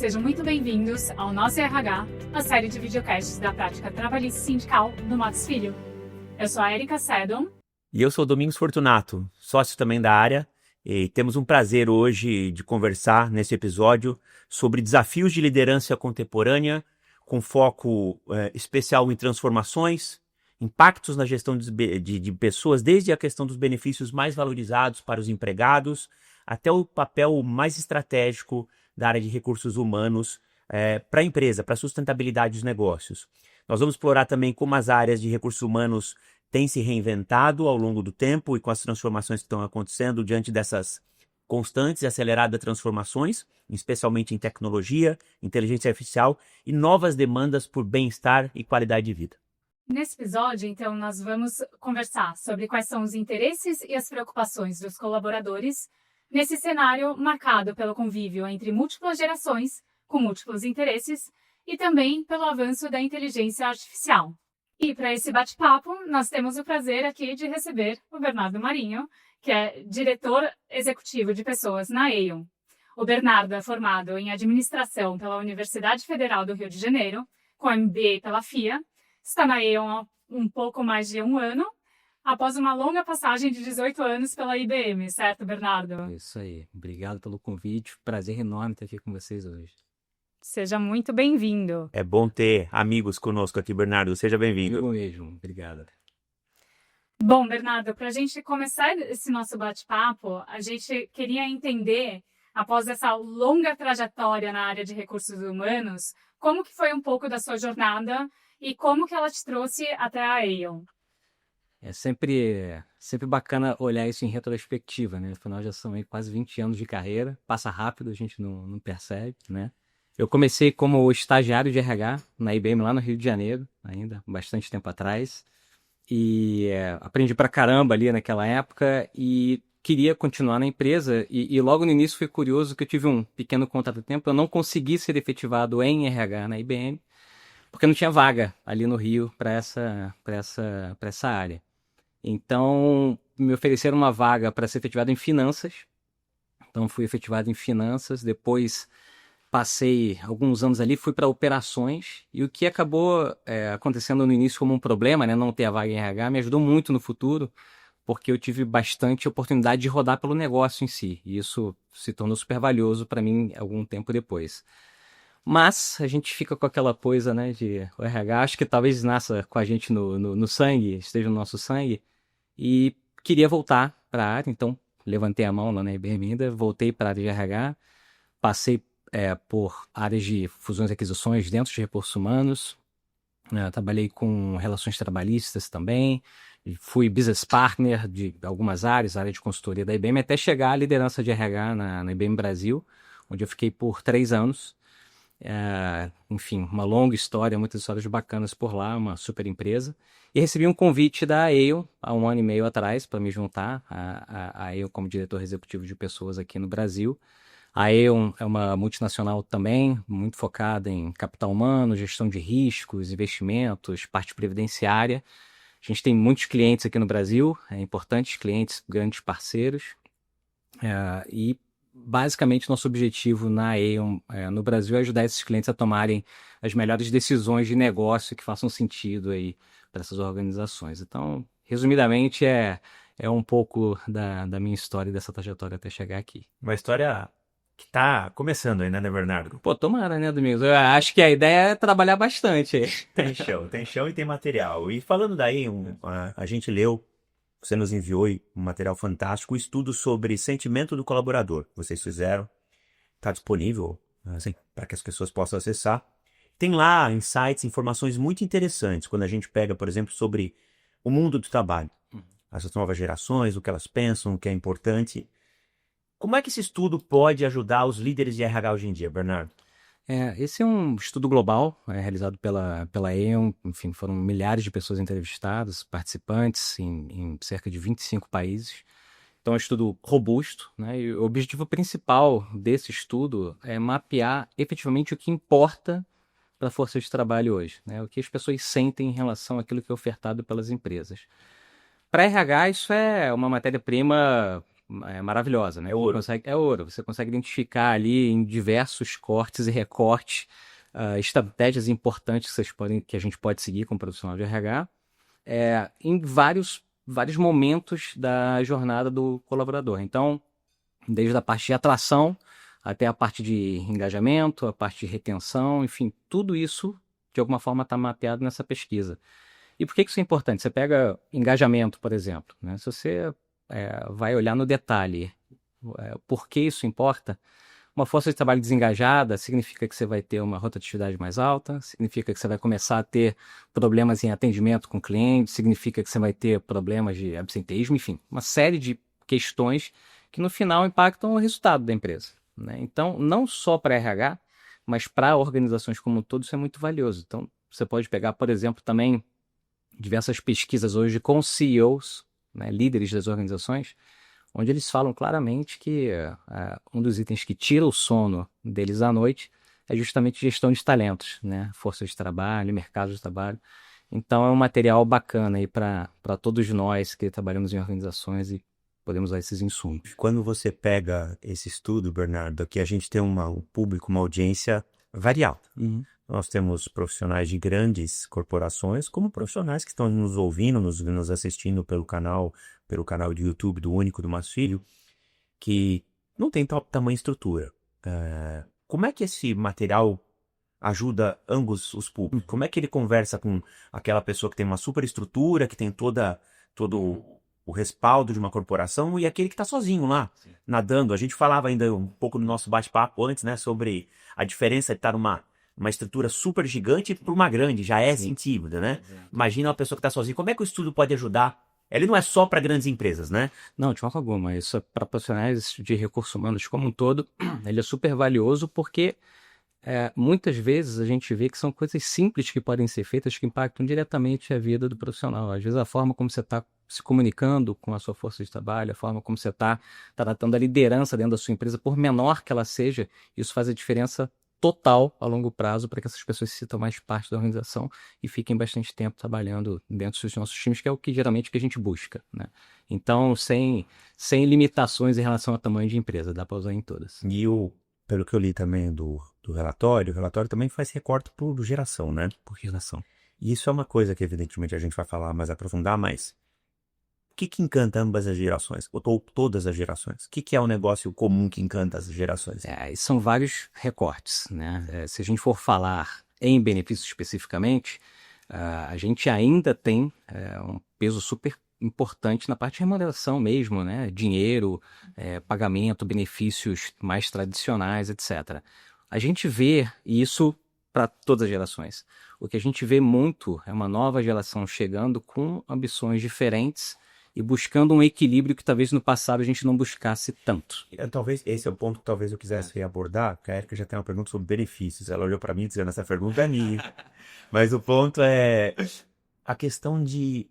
sejam muito bem-vindos ao Nosso RH, a série de videocasts da prática trabalhista sindical do Matos Filho. Eu sou a Erika Seddon. E eu sou o Domingos Fortunato, sócio também da área, e temos um prazer hoje de conversar nesse episódio sobre desafios de liderança contemporânea, com foco especial em transformações, impactos na gestão de pessoas, desde a questão dos benefícios mais valorizados para os empregados, até o papel mais estratégico da área de recursos humanos para a empresa, para a sustentabilidade dos negócios. Nós vamos explorar também como as áreas de recursos humanos têm se reinventado ao longo do tempo e com as transformações que estão acontecendo diante dessas constantes e aceleradas transformações, especialmente em tecnologia, inteligência artificial e novas demandas por bem-estar e qualidade de vida. Nesse episódio, então, nós vamos conversar sobre quais são os interesses e as preocupações dos colaboradores nesse cenário marcado pelo convívio entre múltiplas gerações, com múltiplos interesses, e também pelo avanço da inteligência artificial. E para esse bate-papo, nós temos o prazer aqui de receber o Bernardo Marinho, que é diretor executivo de pessoas na Aon. O Bernardo é formado em administração pela Universidade Federal do Rio de Janeiro, com MBA pela FIA, está na Aon há um pouco mais de um ano, após uma longa passagem de 18 anos pela IBM, certo, Bernardo? Isso aí. Obrigado pelo convite. Prazer enorme estar aqui com vocês hoje. Seja muito bem-vindo. É bom ter amigos conosco aqui, Bernardo. Seja bem-vindo. Eu mesmo. Obrigado. Bom, Bernardo, para a gente começar esse nosso bate-papo, a gente queria entender, após essa longa trajetória na área de recursos humanos, como que foi um pouco da sua jornada e como que ela te trouxe até a Aon. É sempre bacana olhar isso em retrospectiva, né? Afinal, já são aí quase 20 anos de carreira. Passa rápido, a gente não percebe, né? Eu comecei como estagiário de RH na IBM lá no Rio de Janeiro, ainda bastante tempo atrás. E aprendi pra caramba ali naquela época e queria continuar na empresa. E logo no início foi curioso que eu tive um pequeno contratempo. Eu não consegui ser efetivado em RH na IBM, porque não tinha vaga ali no Rio para essa área. Então, me ofereceram uma vaga para ser efetivado em finanças. Então, fui efetivado em finanças. Depois, passei alguns anos ali, fui para operações. E o que acabou acontecendo no início como um problema, né, não ter a vaga em RH, me ajudou muito no futuro, porque eu tive bastante oportunidade de rodar pelo negócio em si. E isso se tornou super valioso para mim algum tempo depois. Mas a gente fica com aquela coisa, né, de o RH, acho que talvez nasça com a gente no sangue, esteja no nosso sangue, e queria voltar para a área, então levantei a mão lá na IBM ainda, voltei para a área de RH, passei por áreas de fusões e aquisições dentro de recursos humanos, trabalhei com relações trabalhistas também, fui business partner de algumas áreas, área de consultoria da IBM, até chegar à liderança de RH na IBM Brasil, onde eu fiquei por 3 anos. Enfim, uma longa história, muitas histórias bacanas por lá, uma super empresa. E recebi um convite da Aon há 1 ano e meio atrás para me juntar a Aon como diretor executivo de pessoas aqui no Brasil. A Aon é uma multinacional também, muito focada em capital humano, gestão de riscos, investimentos, parte previdenciária. A gente tem muitos clientes aqui no Brasil, importantes clientes, grandes parceiros. E basicamente, nosso objetivo na Aon no Brasil é ajudar esses clientes a tomarem as melhores decisões de negócio que façam sentido aí para essas organizações. Então, resumidamente, é um pouco da minha história e dessa trajetória até chegar aqui. Uma história que está começando ainda, né, Bernardo? Pô, tomara, né, Domingos? Eu acho que a ideia é trabalhar bastante aí. Tem chão e tem material. E falando daí, a gente leu, você nos enviou um material fantástico, um estudo sobre sentimento do colaborador. Vocês fizeram, está disponível assim, para que as pessoas possam acessar. Tem lá insights, informações muito interessantes quando a gente pega, por exemplo, sobre o mundo do trabalho. Essas novas gerações, o que elas pensam, o que é importante. Como é que esse estudo pode ajudar os líderes de RH hoje em dia, Bernardo? Esse é um estudo global, realizado pela Aon, enfim, foram milhares de pessoas entrevistadas, participantes em cerca de 25 países. Então é um estudo robusto, né? E o objetivo principal desse estudo é mapear efetivamente o que importa para a força de trabalho hoje, né? O que as pessoas sentem em relação àquilo que é ofertado pelas empresas. Para RH, isso é uma matéria-prima maravilhosa, né? É ouro. É ouro. Você consegue identificar ali em diversos cortes e recortes estratégias importantes que a gente pode seguir como profissional de RH em vários momentos da jornada do colaborador. Então, desde a parte de atração até a parte de engajamento, a parte de retenção, enfim, tudo isso de alguma forma está mapeado nessa pesquisa. E por que isso é importante? Você pega engajamento, por exemplo, né? Se você vai olhar no detalhe por que isso importa, uma força de trabalho desengajada significa que você vai ter uma rotatividade mais alta, significa que você vai começar a ter problemas em atendimento com clientes, significa que você vai ter problemas de absenteísmo, enfim, uma série de questões que no final impactam o resultado da empresa, né? Então, não só para RH, mas para organizações como um todo, isso é muito valioso. Então, você pode pegar, por exemplo, também diversas pesquisas hoje com CEOs, né, líderes das organizações, onde eles falam claramente que um dos itens que tira o sono deles à noite é justamente gestão de talentos, né? Força de trabalho, mercado de trabalho. Então é um material bacana aí para todos nós que trabalhamos em organizações e podemos usar esses insumos. Quando você pega esse estudo, Bernardo, aqui a gente tem um público, uma audiência variada. Nós temos profissionais de grandes corporações, como profissionais que estão nos ouvindo, nos assistindo pelo canal de YouTube do Único do Márcio Filho, que não tem tamanho e estrutura. Como é que esse material ajuda ambos os públicos? Como é que ele conversa com aquela pessoa que tem uma super estrutura, que tem todo o respaldo de uma corporação, e aquele que está sozinho lá, nadando? A gente falava ainda um pouco no nosso bate-papo antes, né, sobre a diferença de estar numa estrutura super gigante para uma grande, já é sentido, né? Imagina uma pessoa que está sozinha, como é que o estudo pode ajudar? Ele não é só para grandes empresas, né? Não, de forma alguma. Isso é para profissionais de recursos humanos como um todo, ele é super valioso porque muitas vezes a gente vê que são coisas simples que podem ser feitas que impactam diretamente a vida do profissional. Às vezes a forma como você está se comunicando com a sua força de trabalho, a forma como você está tratando a liderança dentro da sua empresa, por menor que ela seja, isso faz a diferença total a longo prazo para que essas pessoas se sintam mais parte da organização e fiquem bastante tempo trabalhando dentro dos nossos times, que é o que geralmente que a gente busca, né? Então, sem limitações em relação ao tamanho de empresa, dá para usar em todas. E pelo que eu li também do relatório, o relatório também faz recorte por geração, né? Por geração. E isso é uma coisa que evidentemente a gente vai falar mais, aprofundar, mas o que encanta ambas as gerações? Ou todas as gerações? O que é um negócio comum que encanta as gerações? São vários recortes, né? Se a gente for falar em benefícios especificamente, a gente ainda tem um peso super importante na parte de remuneração mesmo, né? Dinheiro, pagamento, benefícios mais tradicionais, etc. A gente vê isso para todas as gerações. O que a gente vê muito é uma nova geração chegando com ambições diferentes e buscando um equilíbrio que talvez no passado a gente não buscasse tanto. Talvez esse é o ponto que talvez eu quisesse abordar, porque a Erika já tem uma pergunta sobre benefícios. Ela olhou para mim dizendo, essa pergunta é minha. Mas o ponto é a questão de...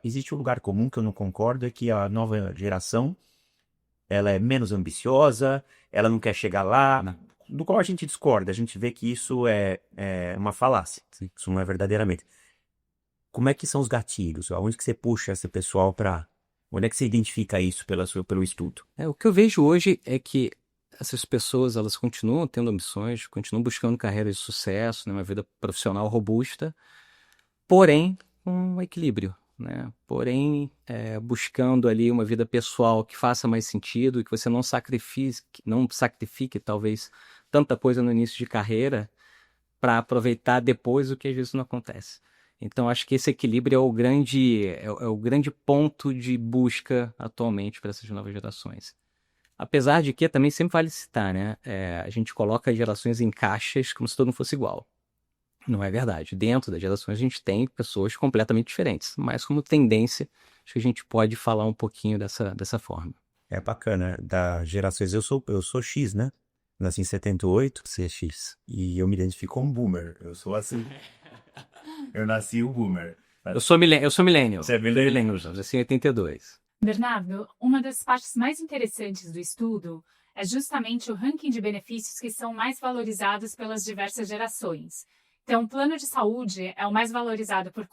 Existe um lugar comum que eu não concordo, é que a nova geração ela é menos ambiciosa, ela não quer chegar lá, do qual a gente discorda. A gente vê que isso é uma falácia. Sim. Isso não é verdadeiramente. Como é que são os gatilhos? Aonde que você puxa esse pessoal para... Onde é que você identifica isso pelo estudo? O que eu vejo hoje é que essas pessoas elas continuam tendo ambições, continuam buscando carreiras de sucesso, né, uma vida profissional robusta, porém com um equilíbrio, né? Porém buscando ali uma vida pessoal que faça mais sentido e que você não sacrifique talvez tanta coisa no início de carreira para aproveitar depois o que às vezes não acontece. Então, acho que esse equilíbrio é o grande ponto de busca atualmente para essas novas gerações. Apesar de que também sempre vale citar, né? A gente coloca as gerações em caixas como se todo mundo fosse igual. Não é verdade. Dentro das gerações a gente tem pessoas completamente diferentes, mas como tendência, acho que a gente pode falar um pouquinho dessa forma. É bacana. Das gerações, eu sou X, né? Nasci em 78. Você é X. E eu me identifico como boomer. Eu sou assim. Eu nasci um boomer. Eu sou millennial. Você é millennial? Eu nasci em 82. Bernardo, uma das partes mais interessantes do estudo é justamente o ranking de benefícios que são mais valorizados pelas diversas gerações. Então, o plano de saúde é o mais valorizado por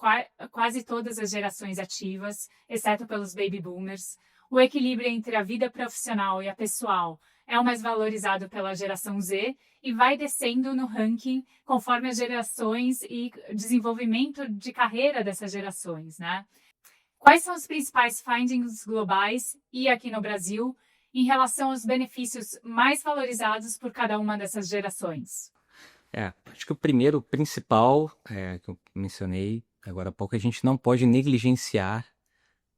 quase todas as gerações ativas, exceto pelos baby boomers. o equilíbrio entre a vida profissional e a pessoal é o mais valorizado pela geração Z e vai descendo no ranking conforme as gerações e desenvolvimento de carreira dessas gerações, né? Quais são os principais findings globais e aqui no Brasil em relação aos benefícios mais valorizados por cada uma dessas gerações? Acho que o primeiro, o principal, que eu mencionei agora há pouco, a gente não pode negligenciar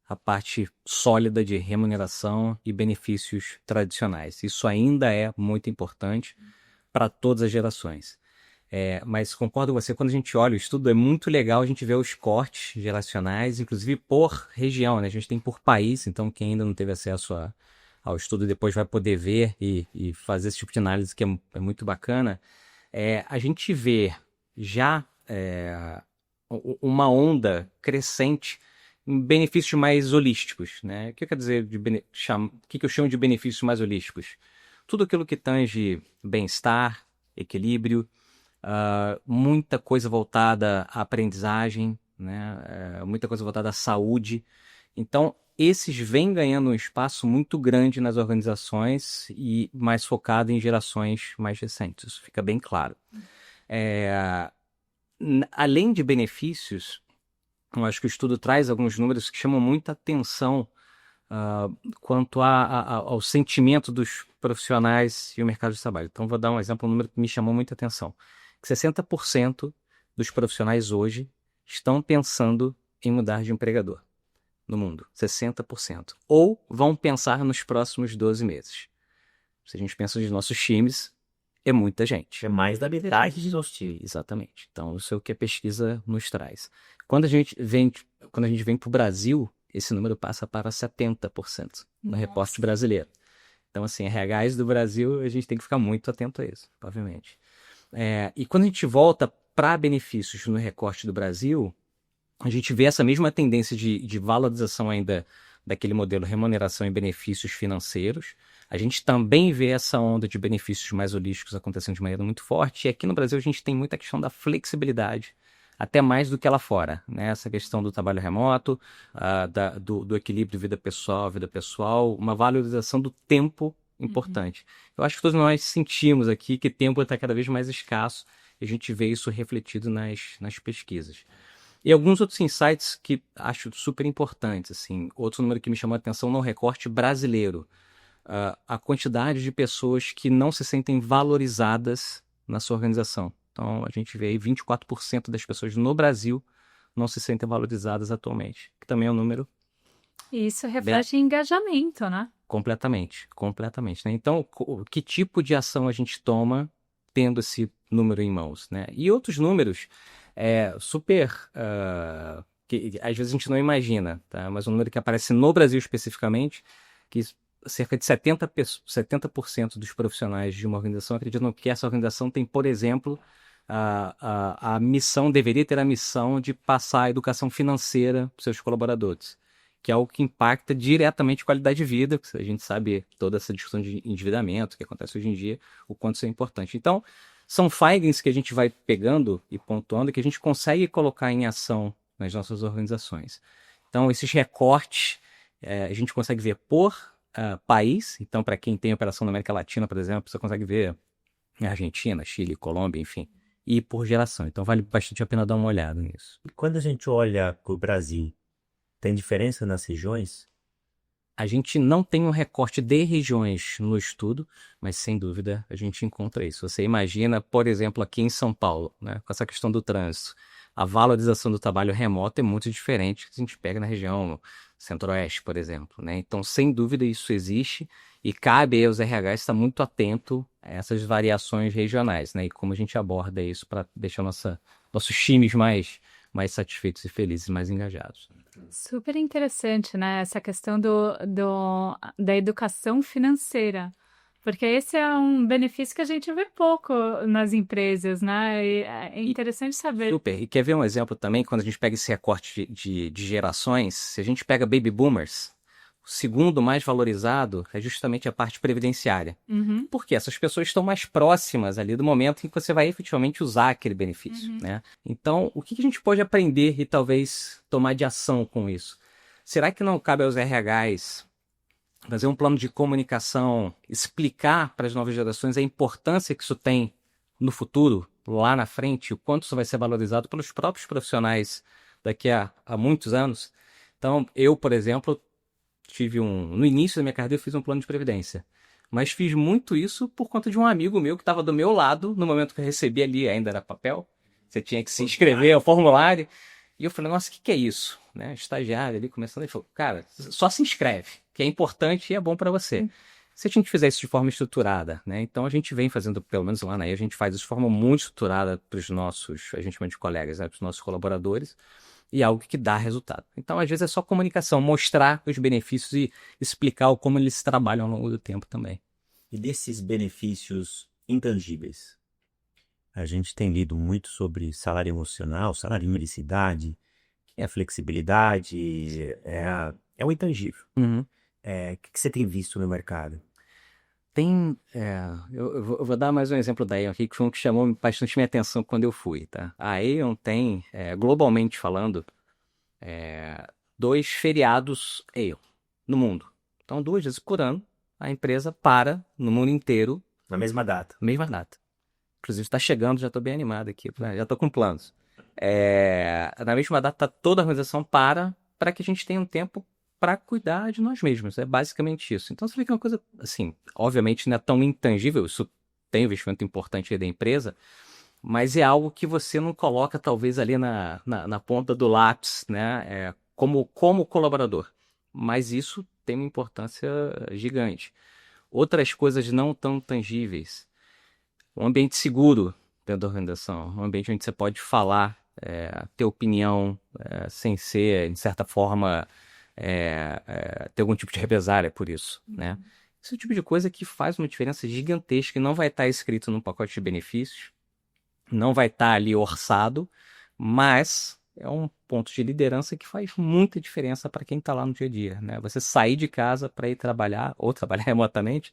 a parte sólida de remuneração e benefícios tradicionais. Isso ainda é muito importante para todas as gerações. Mas concordo com você, quando a gente olha o estudo, é muito legal a gente ver os cortes geracionais, inclusive por região, né? A gente tem por país, então quem ainda não teve acesso ao estudo depois vai poder ver e fazer esse tipo de análise que é muito bacana. A gente vê já uma onda crescente em benefícios mais holísticos, né? O que eu quero dizer o que eu chamo de benefícios mais holísticos? Tudo aquilo que tange bem-estar, equilíbrio, muita coisa voltada à aprendizagem, né? Muita coisa voltada à saúde. Então, esses vêm ganhando um espaço muito grande nas organizações e mais focado em gerações mais recentes. Isso fica bem claro. Além de benefícios, eu acho que o estudo traz alguns números que chamam muita atenção quanto ao sentimento dos profissionais e o mercado de trabalho. Então, vou dar um exemplo, um número que me chamou muita atenção. Que 60% dos profissionais hoje estão pensando em mudar de empregador no mundo. 60%. Ou vão pensar nos próximos 12 meses. Se a gente pensa nos nossos times, é muita gente. É mais da metade de nossos times. Exatamente. Então, isso é o que a pesquisa nos traz. Quando a gente vem para o Brasil, esse número passa para 70% no reporte brasileiro. Então, assim, RHs do Brasil, a gente tem que ficar muito atento a isso, obviamente. E quando a gente volta para benefícios no recorte do Brasil, a gente vê essa mesma tendência de valorização ainda daquele modelo remuneração e benefícios financeiros. A gente também vê essa onda de benefícios mais holísticos acontecendo de maneira muito forte. E aqui no Brasil a gente tem muita questão da flexibilidade, até mais do que lá fora, né? Essa questão do trabalho remoto, do equilíbrio vida pessoal, uma valorização do tempo importante. Eu acho que todos nós sentimos aqui que o tempo está cada vez mais escasso e a gente vê isso refletido nas pesquisas. E alguns outros insights que acho super importantes, assim, outro número que me chamou a atenção no recorte brasileiro, a quantidade de pessoas que não se sentem valorizadas na sua organização. Então, a gente vê aí 24% das pessoas no Brasil não se sentem valorizadas atualmente, que também é um número... Isso reflete engajamento, né? Completamente, né? Então, que tipo de ação a gente toma tendo esse número em mãos, né? E outros números super... que às vezes a gente não imagina, tá? Mas um número que aparece no Brasil especificamente, que cerca de 70% dos profissionais de uma organização acreditam que essa organização tem, por exemplo, a missão, deveria ter a missão de passar a educação financeira para os seus colaboradores, que é algo que impacta diretamente a qualidade de vida, porque a gente sabe toda essa discussão de endividamento que acontece hoje em dia, o quanto isso é importante. Então, são findings que a gente vai pegando e pontuando que a gente consegue colocar em ação nas nossas organizações. Então, esses recortes a gente consegue ver por país. Então, para quem tem operação na América Latina, por exemplo, você consegue ver Argentina, Chile, Colômbia, enfim, e por geração. Então, vale bastante a pena dar uma olhada nisso. Quando a gente olha para o Brasil, tem diferença nas regiões? A gente não tem um recorte de regiões no estudo, mas sem dúvida a gente encontra isso. Você imagina, por exemplo, aqui em São Paulo, né, com essa questão do trânsito, a valorização do trabalho remoto é muito diferente que a gente pega na região Centro-Oeste, por exemplo, né? Então, sem dúvida, isso existe e cabe aos RHs estar muito atento a essas variações regionais, né? E como a gente aborda isso para deixar nossos times mais satisfeitos e felizes, mais engajados. Super interessante, né? Essa questão da educação financeira. Porque esse é um benefício que a gente vê pouco nas empresas, né? E é interessante saber. Super. E quer ver um exemplo também, quando a gente pega esse recorte de gerações, se a gente pega baby boomers, o segundo mais valorizado é justamente a parte previdenciária. Porque essas pessoas estão mais próximas ali do momento em que você vai efetivamente usar aquele benefício, né? Então, o que a gente pode aprender e talvez tomar de ação com isso? Será que não cabe aos RHs fazer um plano de comunicação, explicar para as novas gerações a importância que isso tem no futuro, lá na frente, o quanto isso vai ser valorizado pelos próprios profissionais daqui a muitos anos. Então, eu, por exemplo, no início da minha carreira, eu fiz um plano de previdência. Mas fiz muito isso por conta de um amigo meu que estava do meu lado, no momento que eu recebi ali, ainda era papel, você tinha que se inscrever, o formulário. E eu falei, nossa, o que é isso? Né? Estagiário ali, começando, ele falou, cara, só se inscreve, que é importante e é bom para você. Se a gente fizer isso de forma estruturada, né? Então a gente vem fazendo, pelo menos lá na EI, a gente faz isso de forma muito estruturada para os nossos, a gente chama de colegas, né? Para os nossos colaboradores, e algo que dá resultado. Então, às vezes, é só comunicação, mostrar os benefícios e explicar como eles trabalham ao longo do tempo também. E desses benefícios intangíveis? A gente tem lido muito sobre salário emocional, salário de felicidade, a flexibilidade, é o intangível. Uhum. O que você tem visto no mercado? Eu vou dar mais um exemplo da Aon aqui, que foi um que chamou bastante minha atenção quando eu fui, tá? A Aon tem, globalmente falando, 2 feriados Aon no mundo. Então, 2 vezes por ano, a empresa para no mundo inteiro. Na mesma data. Mesma data. Inclusive, está chegando, já estou bem animado aqui, já estou com planos. Na mesma data, toda a organização para que a gente tenha um tempo para cuidar de nós mesmos. É basicamente isso. Então, você vê que é uma coisa, assim, obviamente não é tão intangível, isso tem um investimento importante aí da empresa, mas é algo que você não coloca, talvez, ali na ponta do lápis, né, como colaborador. Mas isso tem uma importância gigante. Outras coisas não tão tangíveis. Um ambiente seguro dentro da organização, um ambiente onde você pode falar, ter opinião, sem ser, de certa forma, ter algum tipo de represália por isso, né? Esse é o tipo de coisa que faz uma diferença gigantesca e não vai estar escrito num pacote de benefícios, não vai estar ali orçado, mas é um ponto de liderança que faz muita diferença para quem está lá no dia a dia, né? Você sair de casa para ir trabalhar, ou trabalhar remotamente,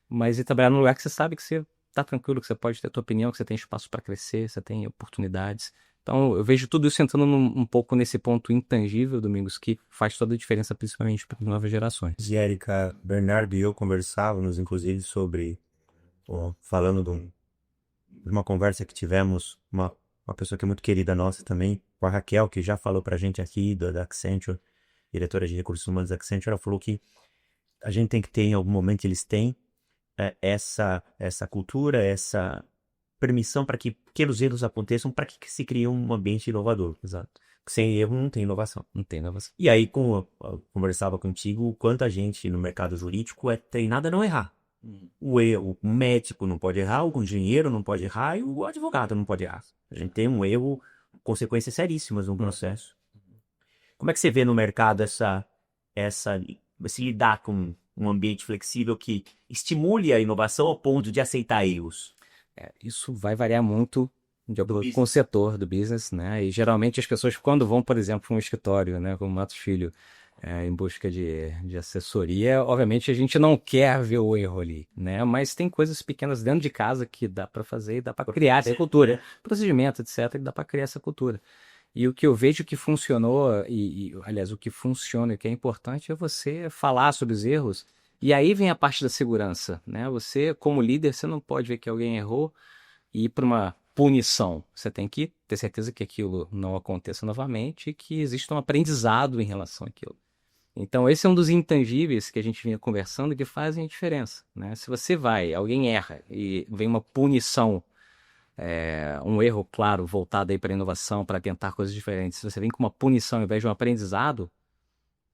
mas ir trabalhar num lugar que você sabe que você está tranquilo, que você pode ter a tua opinião, que você tem espaço para crescer, você tem oportunidades. Então, eu vejo tudo isso entrando um pouco nesse ponto intangível, Domingos, que faz toda a diferença, principalmente para as novas gerações. E Érica, Bernardo e eu conversávamos, inclusive, sobre, falando de uma conversa que tivemos, uma pessoa que é muito querida nossa também, com a Raquel, que já falou pra gente aqui, da Accenture, diretora de recursos humanos da Accenture. Ela falou que a gente tem que ter, em algum momento, eles têm essa cultura, essa permissão para que pequenos erros aconteçam, para que se crie um ambiente inovador. Exato. Sem erro não tem inovação. Não tem inovação. E aí, eu conversava contigo, o quanto a gente no mercado jurídico é treinado a não errar. O médico não pode errar, o engenheiro não pode errar e o advogado não pode errar. A gente tem um erro, consequências seríssimas no processo. Como é que você vê no mercado se lidar com um ambiente flexível que estimule a inovação ao ponto de aceitar erros? Isso vai variar muito de acordo com o setor do business, né? E geralmente as pessoas, quando vão, por exemplo, para um escritório, né, como Matos Filho, em busca de assessoria, obviamente a gente não quer ver o erro ali, né? Mas tem coisas pequenas dentro de casa que dá para fazer e dá para criar essa cultura, procedimento, etc, que dá para criar essa cultura. E o que eu vejo que funcionou, aliás, o que funciona e que é importante é você falar sobre os erros. E aí vem a parte da segurança, né? Você, como líder, você não pode ver que alguém errou e ir para uma punição. Você tem que ter certeza que aquilo não aconteça novamente e que exista um aprendizado em relação àquilo. Então, esse é um dos intangíveis que a gente vinha conversando que fazem a diferença, né? Se você alguém erra e vem uma punição, um erro, claro, voltado aí para a inovação, para tentar coisas diferentes. Se você vem com uma punição ao invés de um aprendizado,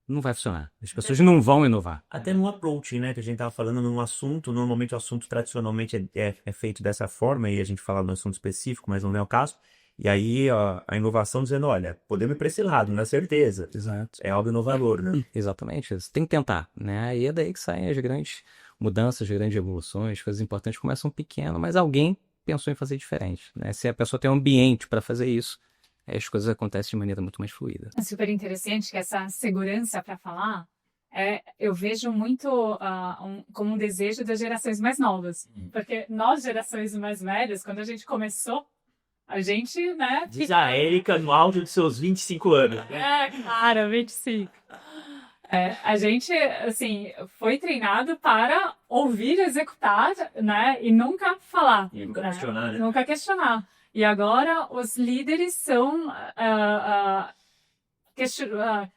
não vai funcionar. As pessoas não vão inovar. Até no approach, né, que a gente estava falando num assunto, normalmente o assunto tradicionalmente é feito dessa forma e a gente fala num assunto específico, mas não é o caso. E aí a inovação dizendo, olha, podemos ir para esse lado, na certeza. Exato. É algo inovador, né? Exatamente. Você tem que tentar, né? E é daí que saem as grandes mudanças, as grandes evoluções, coisas importantes começam pequeno, mas alguém pensou em fazer diferente, né? Se a pessoa tem um ambiente para fazer isso, as coisas acontecem de maneira muito mais fluida. É super interessante que essa segurança para falar, eu vejo muito como um desejo das gerações mais novas. Porque nós, gerações mais velhas, quando a gente começou, a gente, né... Diz a Érica no auge dos seus 25 anos. Cara, 25. A gente, assim, foi treinado para ouvir, executar, né? E nunca falar. E nunca né? questionar, né? Nunca questionar. E agora os líderes são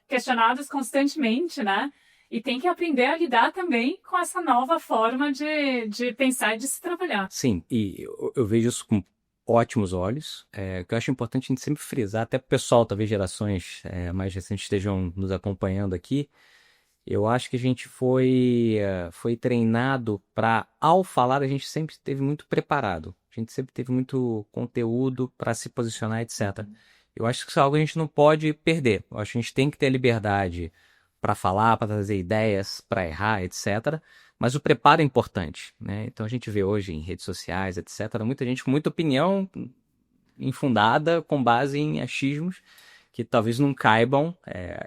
questionados constantemente, né? E tem que aprender a lidar também com essa nova forma de pensar e de se trabalhar. Sim, e eu vejo isso com ótimos olhos. O que eu acho importante a gente sempre frisar, até para o pessoal, talvez gerações mais recentes estejam nos acompanhando aqui. Eu acho que a gente foi treinado para, ao falar, a gente sempre esteve muito preparado. A gente sempre teve muito conteúdo para se posicionar, etc. Eu acho que isso é algo que a gente não pode perder. Eu acho que a gente tem que ter a liberdade para falar, para trazer ideias, para errar, etc. Mas o preparo é importante, né? Então a gente vê hoje em redes sociais, etc., muita gente com muita opinião infundada com base em achismos que talvez não caibam,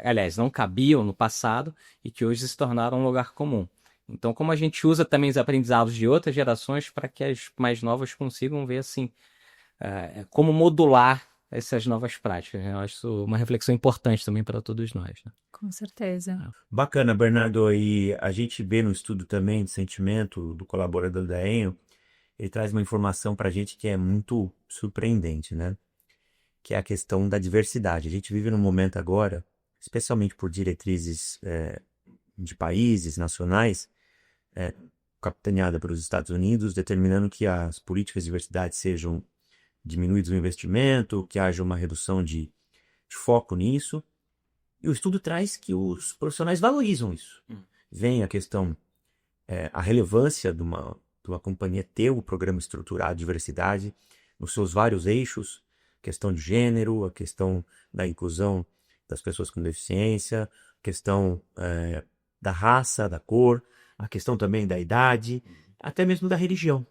aliás, não cabiam no passado e que hoje se tornaram um lugar comum. Então, como a gente usa também os aprendizados de outras gerações para que as mais novas consigam ver assim, como modular essas novas práticas. Eu acho isso uma reflexão importante também para todos nós, né? Com certeza. Bacana, Bernardo. E a gente vê no estudo também de sentimento do colaborador da Enel, ele traz uma informação para a gente que é muito surpreendente, né? Que é a questão da diversidade. A gente vive num momento agora, especialmente por diretrizes de países nacionais, capitaneada pelos Estados Unidos, determinando que as políticas de diversidade sejam diminuídas no investimento, que haja uma redução de foco nisso. E o estudo traz que os profissionais valorizam isso. Vem a questão, a relevância de uma companhia ter o programa estruturado de diversidade nos seus vários eixos, questão de gênero, a questão da inclusão das pessoas com deficiência, a questão da raça, da cor, a questão também da idade, até mesmo da religião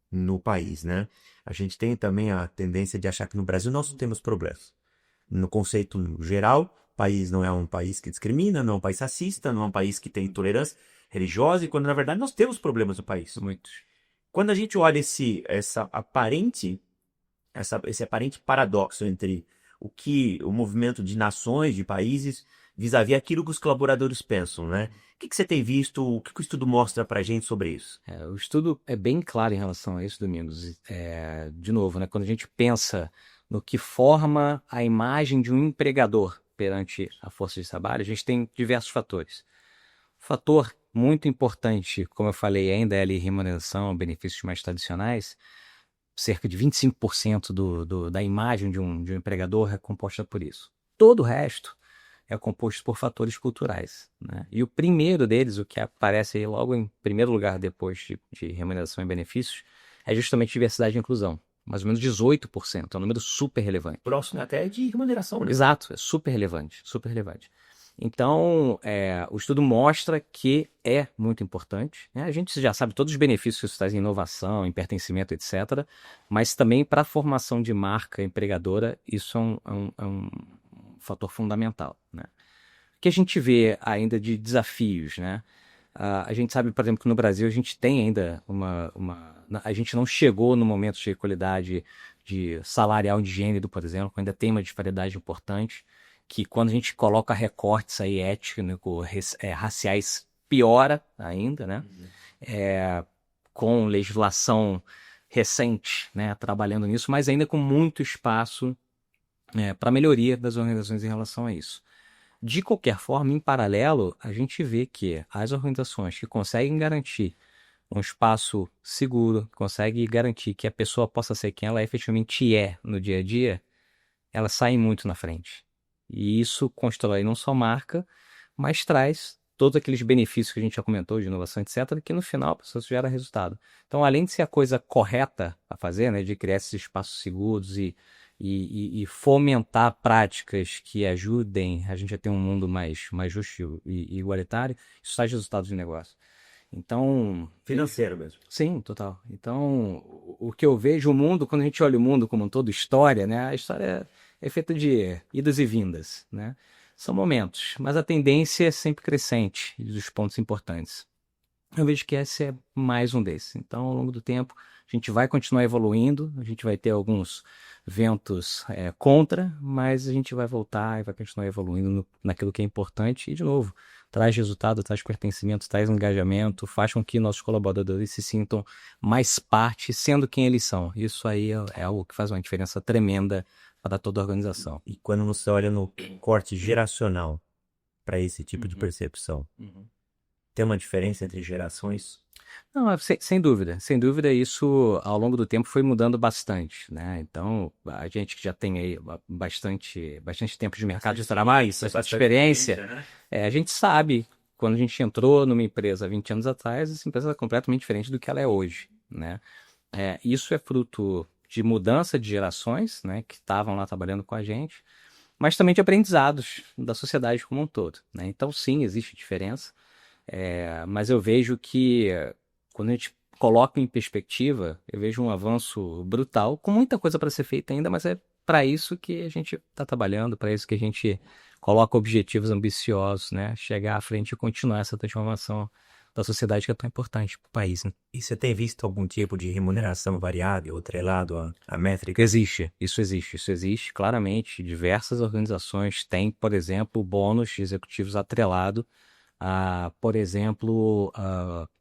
no país, né? A gente tem também a tendência de achar que no Brasil nós não temos problemas. No conceito geral, o país não é um país que discrimina, não é um país racista, não é um país que tem intolerância religiosa, e quando na verdade nós temos problemas no país. Muitos. Quando a gente olha esse aparente paradoxo entre o movimento de nações, de países, vis-à-vis aquilo que os colaboradores pensam, né? O que você tem visto, o que o estudo mostra pra gente sobre isso? O estudo é bem claro em relação a isso, Domingos. De novo, né, quando a gente pensa no que forma a imagem de um empregador perante a força de trabalho, a gente tem diversos fatores. O fator muito importante, como eu falei, ainda é ali remuneração, benefícios mais tradicionais. Cerca de 25% da imagem de um empregador é composta por isso. Todo o resto é composto por fatores culturais, né? E o primeiro deles, o que aparece aí logo em primeiro lugar depois de remuneração e benefícios, é justamente diversidade e inclusão. Mais ou menos 18%, é um número super relevante. Próximo até de remuneração, né? Exato, é super relevante, super relevante. Então, o estudo mostra que é muito importante, né? A gente já sabe todos os benefícios que isso traz em inovação, em pertencimento, etc. Mas também para a formação de marca empregadora, isso é um fator fundamental, né? O que a gente vê ainda de desafios, né? A gente sabe, por exemplo, que no Brasil a gente tem ainda a gente não chegou no momento de equalidade de salarial de gênero, por exemplo, ainda tem uma disparidade importante, que quando a gente coloca recortes aí étnicos, raciais, piora ainda, né? Com legislação recente, né, trabalhando nisso, mas ainda com muito espaço para melhoria das organizações em relação a isso. De qualquer forma, em paralelo, a gente vê que as organizações que conseguem garantir um espaço seguro, conseguem garantir que a pessoa possa ser quem ela efetivamente é no dia a dia, elas saem muito na frente. E isso constrói não só marca, mas traz todos aqueles benefícios que a gente já comentou, de inovação, etc., que no final a pessoa gera resultado. Então, além de ser a coisa correta a fazer, né, de criar esses espaços seguros e fomentar práticas que ajudem a gente a ter um mundo mais justo e igualitário, isso traz resultados de negócio. Então... Financeiro mesmo. Sim, total. Então, o que eu vejo, o mundo, quando a gente olha o mundo como um todo, história, né? A história é feita de idas e vindas, né? São momentos, mas a tendência é sempre crescente, e dos pontos importantes. Eu vejo que esse é mais um desses. Então, ao longo do tempo, a gente vai continuar evoluindo, a gente vai ter alguns ventos contra, mas a gente vai voltar e vai continuar evoluindo naquilo que é importante. E, de novo, traz resultado, traz pertencimento, traz engajamento, faz com que nossos colaboradores se sintam mais parte, sendo quem eles são. Isso aí é algo que faz uma diferença tremenda para toda a organização. E quando você olha no corte geracional para esse tipo de percepção, tem uma diferença entre gerações? Não, sem dúvida. Sem dúvida, isso ao longo do tempo foi mudando bastante, né? Então, a gente que já tem aí bastante tempo de mercado de trabalho, bastante experiência, né? a gente sabe, quando a gente entrou numa empresa há 20 anos atrás, essa empresa é completamente diferente do que ela é hoje, né? Isso é fruto de mudança de gerações, né, que estavam lá trabalhando com a gente, mas também de aprendizados da sociedade como um todo, né? Então, sim, existe diferença, mas eu vejo que quando a gente coloca em perspectiva, eu vejo um avanço brutal, com muita coisa para ser feita ainda, mas é para isso que a gente está trabalhando, para isso que a gente coloca objetivos ambiciosos, né? Chegar à frente e continuar essa transformação da sociedade que é tão importante para o país, né? E você tem visto algum tipo de remuneração variável, atrelado à métrica? Isso existe claramente. Diversas organizações têm, por exemplo, bônus de executivos atrelado por exemplo,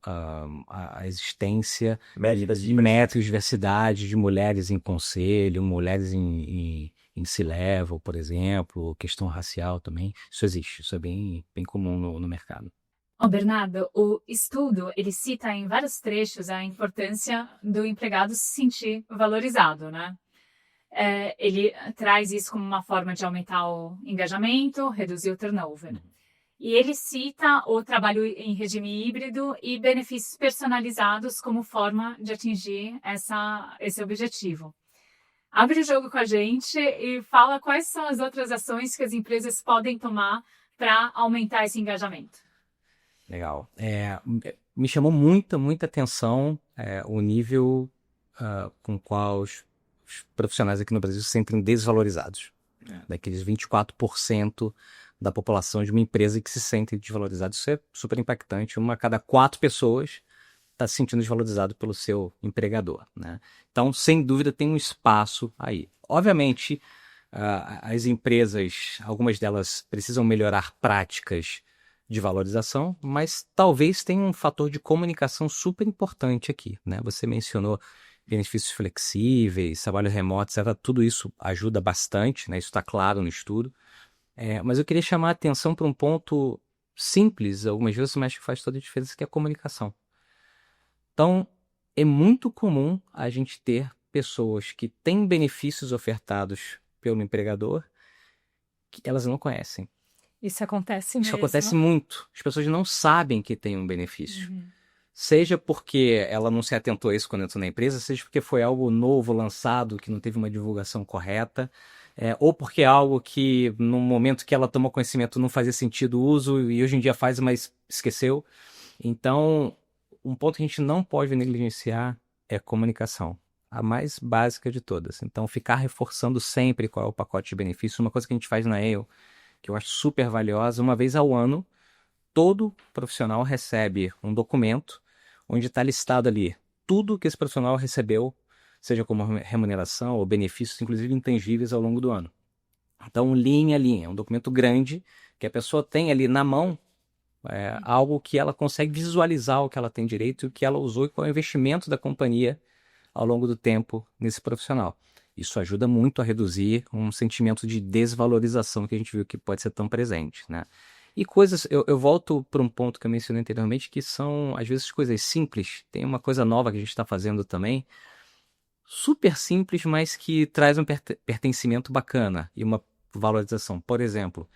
a existência de métricas de diversidade de mulheres em conselho, mulheres em C-level, por exemplo, questão racial também. Isso existe, isso é bem comum no mercado. Bernardo, o estudo ele cita em vários trechos a importância do empregado se sentir valorizado, né? Ele traz isso como uma forma de aumentar o engajamento, reduzir o turnover. E ele cita o trabalho em regime híbrido e benefícios personalizados como forma de atingir esse objetivo. Abre o jogo com a gente e fala quais são as outras ações que as empresas podem tomar para aumentar esse engajamento. Legal. Me chamou muita atenção o nível com qual os profissionais aqui no Brasil se sentem desvalorizados. Daqueles 24% da população de uma empresa que se sente desvalorizado. Isso é super impactante. 1 a cada 4 pessoas está se sentindo desvalorizado pelo seu empregador, né? Então, sem dúvida, tem um espaço aí. Obviamente, as empresas, algumas delas precisam melhorar práticas de valorização, mas talvez tenha um fator de comunicação super importante aqui, né? Você mencionou benefícios flexíveis, trabalho remoto, etc. Tudo isso ajuda bastante, né? Isso está claro no estudo. Mas eu queria chamar a atenção para um ponto simples, algumas vezes, mas que faz toda a diferença, que é a comunicação. Então, é muito comum a gente ter pessoas que têm benefícios ofertados pelo empregador que elas não conhecem. Isso acontece mesmo. Isso acontece muito. As pessoas não sabem que tem um benefício. Seja porque ela não se atentou a isso quando entrou na empresa, seja porque foi algo novo, lançado, que não teve uma divulgação correta, ou porque é algo que no momento que ela tomou conhecimento não fazia sentido o uso e hoje em dia faz, mas esqueceu. Então, um ponto que a gente não pode negligenciar é a comunicação, a mais básica de todas. Então, ficar reforçando sempre qual é o pacote de benefícios, uma coisa que a gente faz na Ale, que eu acho super valiosa, uma vez ao ano, todo profissional recebe um documento onde está listado ali tudo que esse profissional recebeu, seja como remuneração ou benefícios, inclusive intangíveis, ao longo do ano. Então, linha a linha, um documento grande que a pessoa tem ali na mão, algo que ela consegue visualizar o que ela tem direito e o que ela usou e qual é o investimento da companhia ao longo do tempo nesse profissional. Isso ajuda muito a reduzir um sentimento de desvalorização que a gente viu que pode ser tão presente, né? E coisas, eu volto para um ponto que eu mencionei anteriormente, que são, às vezes, coisas simples. Tem uma coisa nova que a gente está fazendo também, super simples, mas que traz um pertencimento bacana e uma valorização. Por exemplo,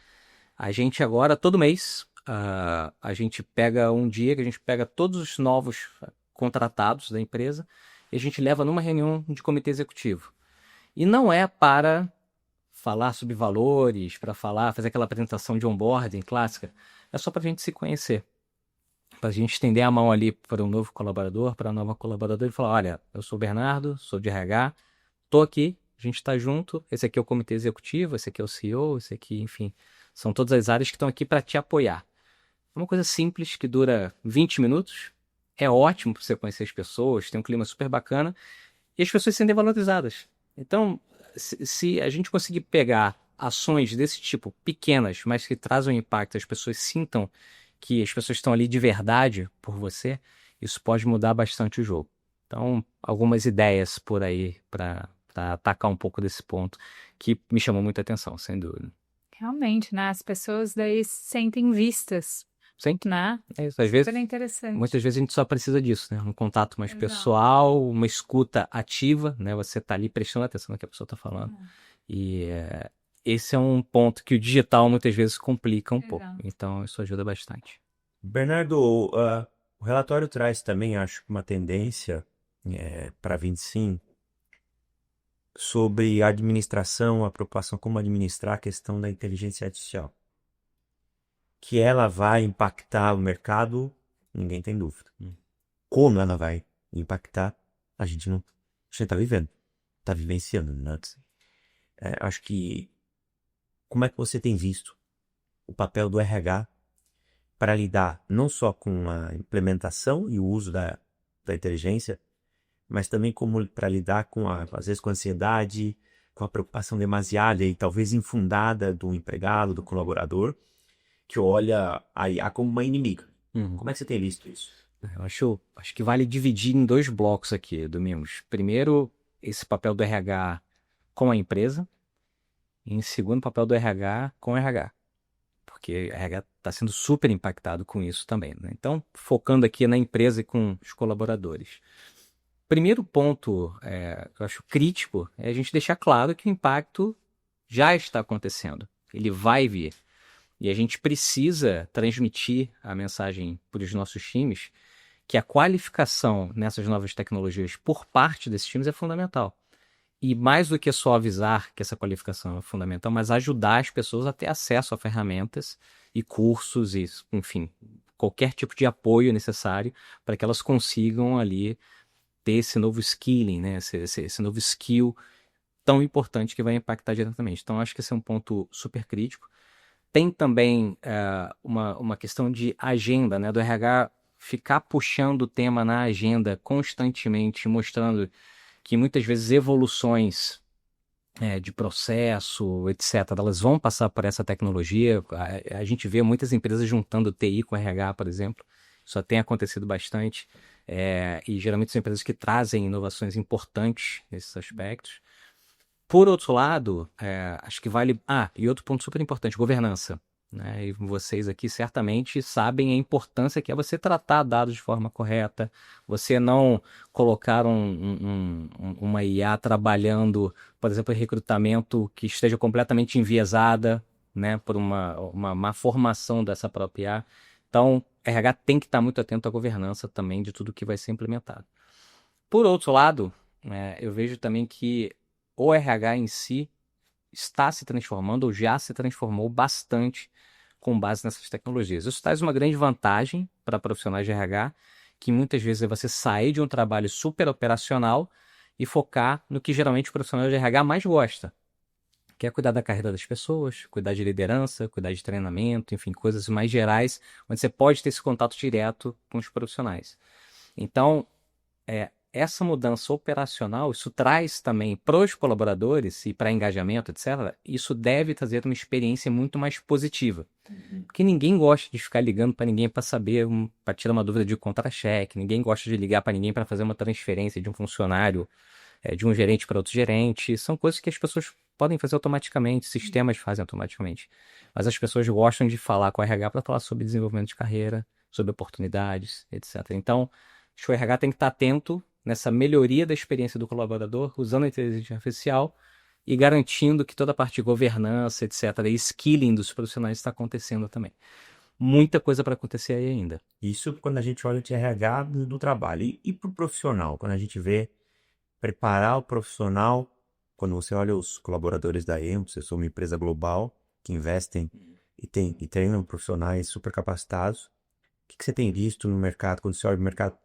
a gente agora, todo mês, a gente pega um dia que a gente pega todos os novos contratados da empresa e a gente leva numa reunião de comitê executivo. E não é para falar sobre valores, para fazer aquela apresentação de onboarding clássica, é só para a gente se conhecer. Para a gente estender a mão ali para um novo colaborador, para a nova colaboradora e falar, olha, eu sou o Bernardo, sou de RH, estou aqui, a gente está junto, esse aqui é o comitê executivo, esse aqui é o CEO, esse aqui, enfim, são todas as áreas que estão aqui para te apoiar. É uma coisa simples que dura 20 minutos, é ótimo para você conhecer as pessoas, tem um clima super bacana e as pessoas se sentem valorizadas. Então, se a gente conseguir pegar ações desse tipo, pequenas, mas que trazem impacto, as pessoas sintam que as pessoas estão ali de verdade por você, isso pode mudar bastante o jogo. Então, algumas ideias por aí para atacar um pouco desse ponto que me chamou muita atenção, sem dúvida. Realmente, né? As pessoas daí se sentem vistas, Sim, né? é isso. Às vezes, Super interessante. muitas vezes a gente só precisa disso, né? Um contato mais Exato. pessoal, uma escuta ativa, né? Você tá ali prestando atenção no que a pessoa tá falando. E esse é um ponto que o digital muitas vezes complica um pouco. Exato. Então, isso ajuda bastante. Bernardo, o relatório traz também, acho, uma tendência para 25 sobre a administração, a preocupação como administrar a questão da inteligência artificial. Que ela vai impactar o mercado, ninguém tem dúvida. Como ela vai impactar, a gente está vivendo, está vivenciando, né? Acho que, como é que você tem visto o papel do RH para lidar não só com a implementação e o uso da inteligência, mas também como para lidar com às vezes com a ansiedade, com a preocupação demasiada e talvez infundada do empregado, do colaborador, que olha a IA como uma inimiga. Como é que você tem visto isso? Eu acho que vale dividir em 2 blocos aqui, Domingos. Primeiro, esse papel do RH com a empresa. E em segundo, o papel do RH com o RH. Porque o RH está sendo super impactado com isso também, né? Então, focando aqui na empresa e com os colaboradores. Primeiro ponto que eu acho crítico é a gente deixar claro que o impacto já está acontecendo. Ele vai vir. E a gente precisa transmitir a mensagem para os nossos times que a qualificação nessas novas tecnologias por parte desses times é fundamental. E mais do que só avisar que essa qualificação é fundamental, mas ajudar as pessoas a ter acesso a ferramentas e cursos e, enfim, qualquer tipo de apoio necessário para que elas consigam ali ter esse novo skilling, né? Esse novo skill tão importante que vai impactar diretamente. Então, acho que esse é um ponto super crítico. Tem também uma questão de agenda, né? Do RH ficar puxando o tema na agenda constantemente, mostrando que muitas vezes evoluções de processo, etc., elas vão passar por essa tecnologia. A gente vê muitas empresas juntando TI com RH, por exemplo. Isso tem acontecido bastante. E geralmente são empresas que trazem inovações importantes nesses aspectos. Por outro lado, acho que vale... e outro ponto super importante, governança. Né? E vocês aqui certamente sabem a importância que é você tratar dados de forma correta, você não colocar uma IA trabalhando, por exemplo, em recrutamento que esteja completamente enviesada, né, por uma má formação dessa própria IA. Então, RH tem que estar muito atento à governança também de tudo que vai ser implementado. Por outro lado, eu vejo também que o RH em si está se transformando ou já se transformou bastante com base nessas tecnologias. Isso traz uma grande vantagem para profissionais de RH, que muitas vezes é você sair de um trabalho super operacional e focar no que geralmente o profissional de RH mais gosta, que é cuidar da carreira das pessoas, cuidar de liderança, cuidar de treinamento, enfim, coisas mais gerais, onde você pode ter esse contato direto com os profissionais. Então, essa mudança operacional, isso traz também para os colaboradores e para engajamento, etc., isso deve trazer uma experiência muito mais positiva. Porque ninguém gosta de ficar ligando para ninguém para saber, para tirar uma dúvida de contra-cheque, ninguém gosta de ligar para ninguém para fazer uma transferência de um funcionário, de um gerente para outro gerente. São coisas que as pessoas podem fazer automaticamente, sistemas fazem automaticamente. Mas as pessoas gostam de falar com o RH para falar sobre desenvolvimento de carreira, sobre oportunidades, etc. Então, acho que o RH tem que estar atento nessa melhoria da experiência do colaborador, usando a inteligência artificial e garantindo que toda a parte de governança, etc., e skilling dos profissionais está acontecendo também. Muita coisa para acontecer aí ainda. Isso quando a gente olha de RH do trabalho. E para o profissional, quando a gente vê preparar o profissional, quando você olha os colaboradores da EMO, vocês são uma empresa global que investem e treinam profissionais super capacitados. O que você tem visto no mercado, quando você olha o mercado?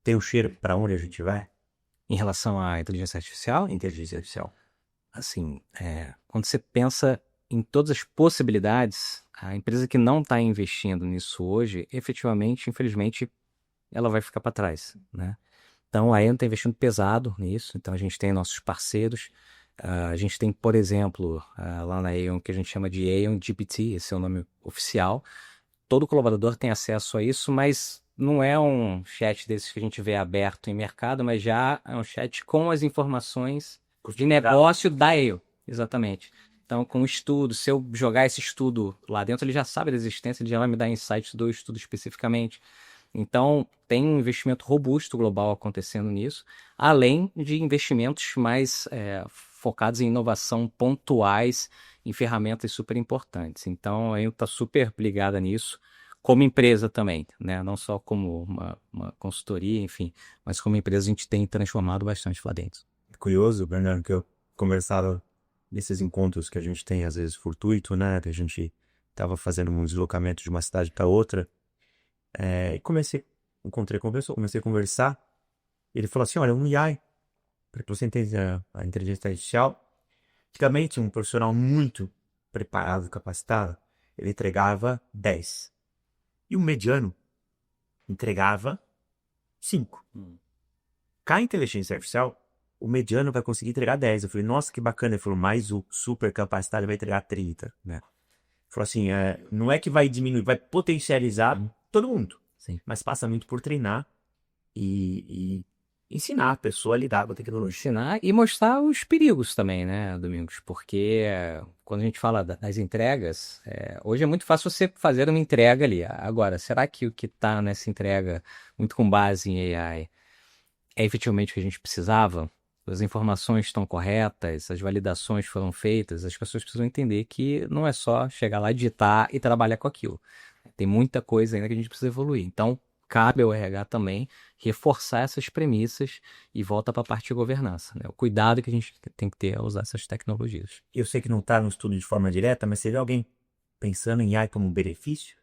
Tem o cheiro para onde a gente vai? Em relação à inteligência artificial? Inteligência artificial. Assim, quando você pensa em todas as possibilidades, a empresa que não está investindo nisso hoje, efetivamente, infelizmente, ela vai ficar para trás, né? Então, a Aon está investindo pesado nisso. Então, a gente tem nossos parceiros. A gente tem, por exemplo, lá na Aon, que a gente chama de Aon GPT, esse é o nome oficial. todo colaborador tem acesso a isso, mas não é um chat desses que a gente vê aberto em mercado, mas já é um chat com as informações de negócio da EO, exatamente. Então, com o estudo, se eu jogar esse estudo lá dentro, ele já sabe da existência, ele já vai me dar insights do estudo especificamente. Então, tem um investimento robusto global acontecendo nisso, além de investimentos mais focados em inovação pontuais, em ferramentas super importantes. Então, a EO está super ligada nisso, como empresa também, né? Não só como uma consultoria, enfim, mas como empresa a gente tem transformado bastante lá dentro. Curioso, Bernardo, que eu conversava nesses encontros que a gente tem, às vezes, fortuito, né? Que a gente estava fazendo um deslocamento de uma cidade para outra. E comecei a conversar. Ele falou assim, olha, um AI, para que você entenda a inteligência artificial, antigamente um profissional muito preparado, capacitado, ele entregava 10. E o mediano entregava 5. Com a inteligência artificial, o mediano vai conseguir entregar 10. Eu falei, nossa, que bacana. Ele falou, mas o super capacitado vai entregar 30, né? Ele falou assim, não é que vai diminuir, vai potencializar todo mundo. Sim. Mas passa muito por treinar e ensinar a pessoa a lidar com a tecnologia. Ensinar e mostrar os perigos também, né, Domingos? Porque quando a gente fala das entregas, hoje é muito fácil você fazer uma entrega ali. Agora, será que o que está nessa entrega, muito com base em AI, é efetivamente o que a gente precisava? As informações estão corretas, as validações foram feitas, as pessoas precisam entender que não é só chegar lá, digitar e trabalhar com aquilo. Tem muita coisa ainda que a gente precisa evoluir. Então, cabe ao RH também reforçar essas premissas e volta para a parte de governança, né? O cuidado que a gente tem que ter ao usar essas tecnologias. Eu sei que não está no estudo de forma direta, mas você vê alguém pensando em AI como um benefício?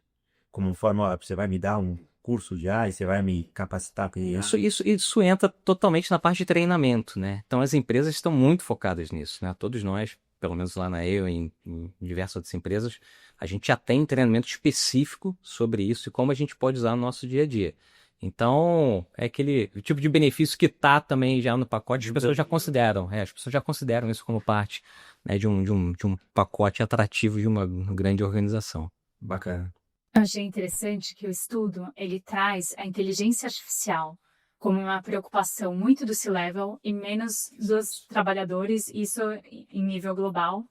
Como forma, você vai me dar um curso de AI, você vai me capacitar com AI? Isso entra totalmente na parte de treinamento, né? Então as empresas estão muito focadas nisso, né? Todos nós, pelo menos lá na EO, em diversas outras empresas, a gente já tem treinamento específico sobre isso e como a gente pode usar no nosso dia a dia. Então, é aquele tipo de benefício que está também já no pacote, as pessoas já consideram, as pessoas já consideram isso como parte, né, de um pacote atrativo de uma grande organização. Bacana. Eu achei interessante que o estudo ele traz a inteligência artificial como uma preocupação muito do C-level e menos dos trabalhadores, isso em nível global.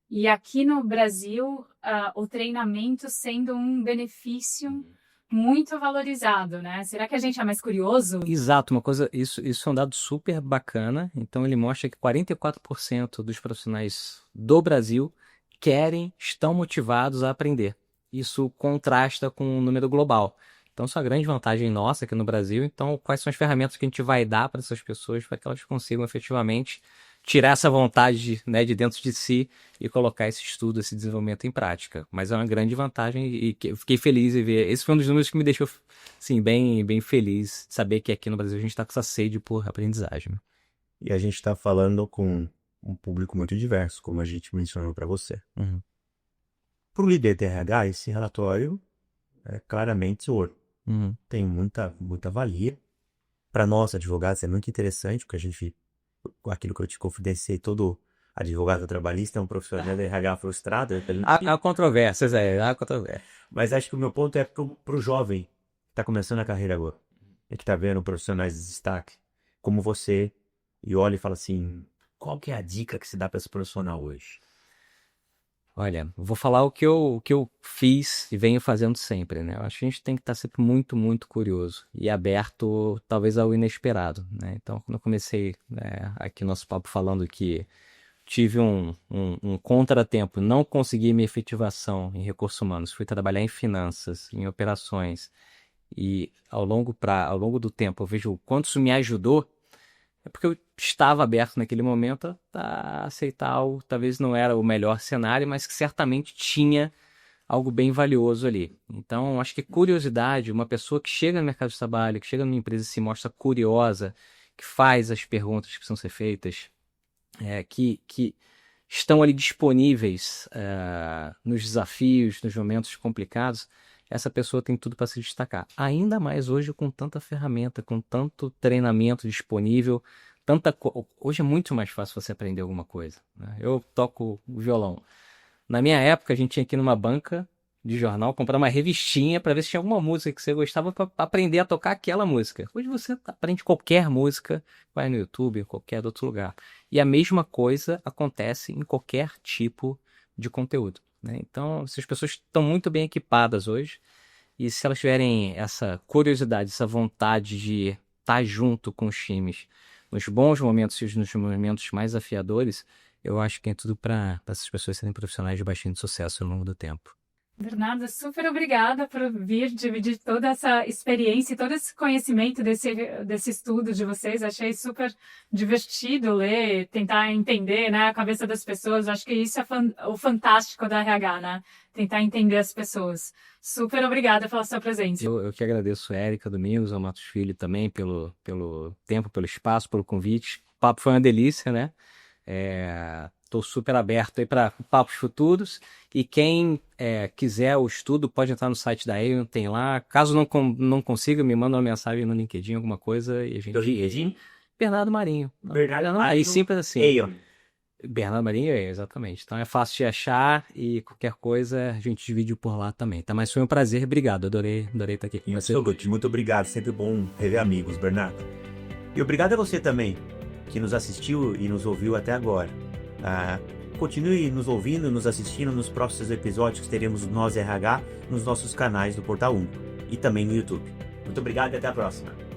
E aqui no Brasil, o treinamento sendo um benefício muito valorizado, né? Será que a gente é mais curioso? Exato, uma coisa, isso é um dado super bacana. Então ele mostra que 44% dos profissionais do Brasil estão motivados a aprender. Isso contrasta com o número global. Então, isso é uma grande vantagem nossa aqui no Brasil. Então, quais são as ferramentas que a gente vai dar para essas pessoas para que elas consigam efetivamente tirar essa vontade, né, de dentro de si e colocar esse estudo, esse desenvolvimento em prática. Mas é uma grande vantagem e eu fiquei feliz em ver. Esse foi um dos números que me deixou, assim, bem, bem feliz de saber que aqui no Brasil a gente está com essa sede por aprendizagem. E a gente está falando com um público muito diverso, como a gente mencionou para você. Para o líder de RH, esse relatório é claramente ouro. Tem muita valia. Para nós, advogados, é muito interessante, porque aquilo que eu te confidenciei, todo advogado trabalhista é um profissional de RH frustrado. Há controvérsias, há controvérsias. Mas acho que o meu ponto é para o jovem que está começando a carreira agora, e que está vendo profissionais de destaque, como você, e olha e fala assim, qual que é a dica que se dá para esse profissional hoje? Olha, vou falar o que eu fiz e venho fazendo sempre, né? Eu acho que a gente tem que estar sempre muito, muito curioso e aberto, talvez, ao inesperado, né? Então, quando eu comecei, né, aqui nosso papo falando que tive um contratempo, não consegui minha efetivação em recursos humanos, fui trabalhar em finanças, em operações, e ao longo do tempo eu vejo o quanto isso me ajudou. É porque eu estava aberto naquele momento a aceitar algo, talvez não era o melhor cenário, mas que certamente tinha algo bem valioso ali. Então, acho que curiosidade, uma pessoa que chega no mercado de trabalho, que chega numa empresa e se mostra curiosa, que faz as perguntas que precisam ser feitas, que estão ali disponíveis nos desafios, nos momentos complicados, essa pessoa tem tudo para se destacar. Ainda mais hoje com tanta ferramenta, com tanto treinamento disponível, hoje é muito mais fácil você aprender alguma coisa, né? Eu toco o violão. Na minha época, a gente tinha que ir numa banca, de jornal, comprar uma revistinha para ver se tinha alguma música que você gostava para aprender a tocar aquela música. Hoje você aprende qualquer música, vai no YouTube, em qualquer outro lugar. E a mesma coisa acontece em qualquer tipo de conteúdo, né? Então, se as pessoas estão muito bem equipadas hoje, e se elas tiverem essa curiosidade, essa vontade de estar junto com os times nos bons momentos e nos momentos mais afiadores, eu acho que é tudo para essas pessoas serem profissionais de bastante sucesso ao longo do tempo. Bernardo, super obrigada por vir dividir toda essa experiência e todo esse conhecimento desse estudo de vocês. Achei super divertido ler, tentar entender, né, a cabeça das pessoas. Acho que isso é o fantástico da RH, né? Tentar entender as pessoas. Super obrigada pela sua presença. Eu que agradeço a Érica Domingos, ao Matos Filho também pelo tempo, pelo espaço, pelo convite. O papo foi uma delícia, né? Estou super aberto aí para papos futuros, e quem quiser o estudo pode entrar no site da Aon, tem lá. Caso não consiga, me manda uma mensagem no LinkedIn, alguma coisa, e a gente... LinkedIn? Bernardo Marinho. Bernardo Marinho. Aí simples assim. Aon. Bernardo Marinho, exatamente. Então é fácil de achar, e qualquer coisa a gente divide por lá também, tá? Mas foi um prazer, obrigado, adorei estar aqui com você. Muito obrigado, sempre bom rever amigos, Bernardo. E obrigado a você também, que nos assistiu e nos ouviu até agora. Continue nos ouvindo, nos assistindo nos próximos episódios que teremos Nós RH nos nossos canais do Portal 1 e também no YouTube. Muito obrigado e até a próxima.